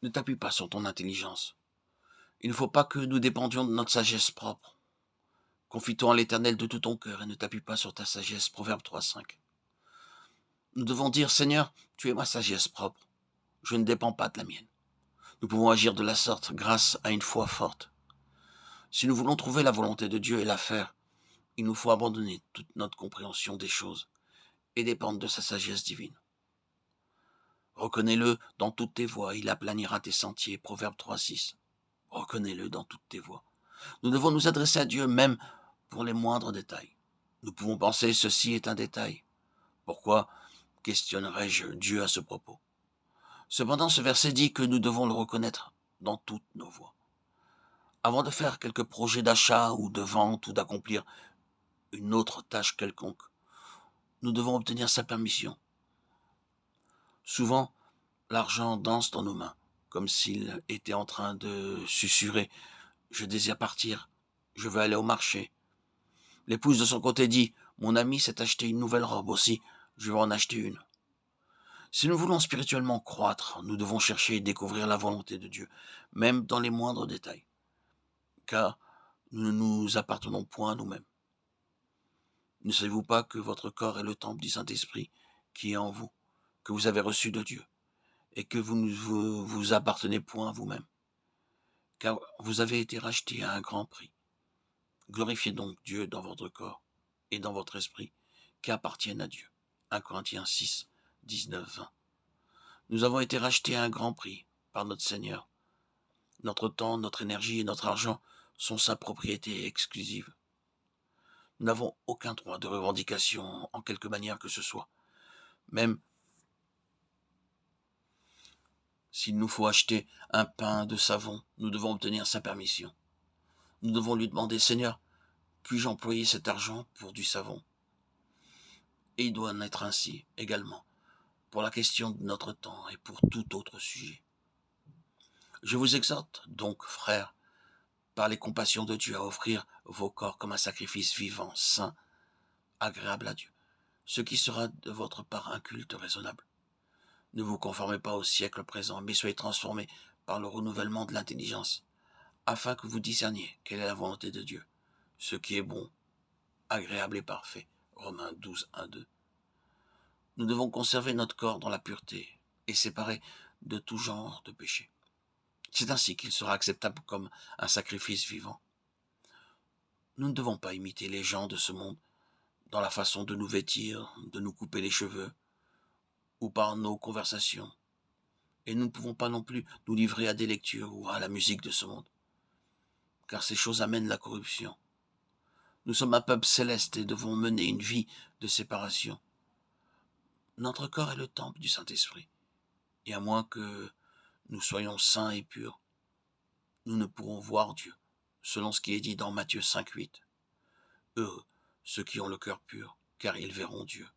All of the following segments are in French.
Ne t'appuie pas sur ton intelligence. Il ne faut pas que nous dépendions de notre sagesse propre. Confie-toi en l'Éternel de tout ton cœur et ne t'appuie pas sur ta sagesse. Proverbe 3,5. Nous devons dire, Seigneur, tu es ma sagesse propre. Je ne dépends pas de la mienne. Nous pouvons agir de la sorte grâce à une foi forte. Si nous voulons trouver la volonté de Dieu et la faire, il nous faut abandonner toute notre compréhension des choses et dépendre de sa sagesse divine. Reconnais-le dans toutes tes voies, il aplanira tes sentiers. Proverbe 3,6. Reconnais-le dans toutes tes voies. Nous devons nous adresser à Dieu même pour les moindres détails. Nous pouvons penser ceci est un détail. Pourquoi questionnerais-je Dieu à ce propos? Cependant, ce verset dit que nous devons le reconnaître dans toutes nos voies. Avant de faire quelques projets d'achat ou de vente ou d'accomplir une autre tâche quelconque, nous devons obtenir sa permission. Souvent, l'argent danse dans nos mains, comme s'il était en train de susurrer « Je désire partir, je veux aller au marché ». L'épouse de son côté dit « Mon ami s'est acheté une nouvelle robe aussi, je veux en acheter une ». Si nous voulons spirituellement croître, nous devons chercher et découvrir la volonté de Dieu, même dans les moindres détails, car nous ne nous appartenons point à nous-mêmes. Ne savez-vous pas que votre corps est le temple du Saint-Esprit qui est en vous, que vous avez reçu de Dieu, et que vous ne vous appartenez point à vous-même, car vous avez été racheté à un grand prix. Glorifiez donc Dieu dans votre corps et dans votre esprit, qui appartiennent à Dieu. 1 Corinthiens 6, 19-20. Nous avons été rachetés à un grand prix par notre Seigneur. Notre temps, notre énergie et notre argent sont sa propriété exclusive. Nous n'avons aucun droit de revendication en quelque manière que ce soit. Même s'il nous faut acheter un pain de savon, nous devons obtenir sa permission. Nous devons lui demander, Seigneur, puis-je employer cet argent pour du savon? Et il doit en être ainsi également pour la question de notre temps et pour tout autre sujet. Je vous exhorte donc, frères, par les compassions de Dieu, à offrir vos corps comme un sacrifice vivant, saint, agréable à Dieu, ce qui sera de votre part un culte raisonnable. Ne vous conformez pas au siècle présent, mais soyez transformés par le renouvellement de l'intelligence, afin que vous discerniez quelle est la volonté de Dieu, ce qui est bon, agréable et parfait. Romains 12, 1, 2. Nous devons conserver notre corps dans la pureté et séparé de tout genre de péché. C'est ainsi qu'il sera acceptable comme un sacrifice vivant. Nous ne devons pas imiter les gens de ce monde dans la façon de nous vêtir, de nous couper les cheveux, ou par nos conversations. Et nous ne pouvons pas non plus nous livrer à des lectures ou à la musique de ce monde, car ces choses amènent la corruption. Nous sommes un peuple céleste et devons mener une vie de séparation. Notre corps est le temple du Saint-Esprit, et à moins que nous soyons saints et purs, nous ne pourrons voir Dieu, selon ce qui est dit dans Matthieu 5, 8. Heureux ceux qui ont le cœur pur, car ils verront Dieu.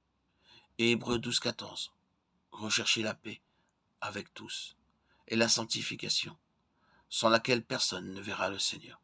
Et Hébreux 12, 14. Recherchez la paix avec tous, et la sanctification, sans laquelle personne ne verra le Seigneur.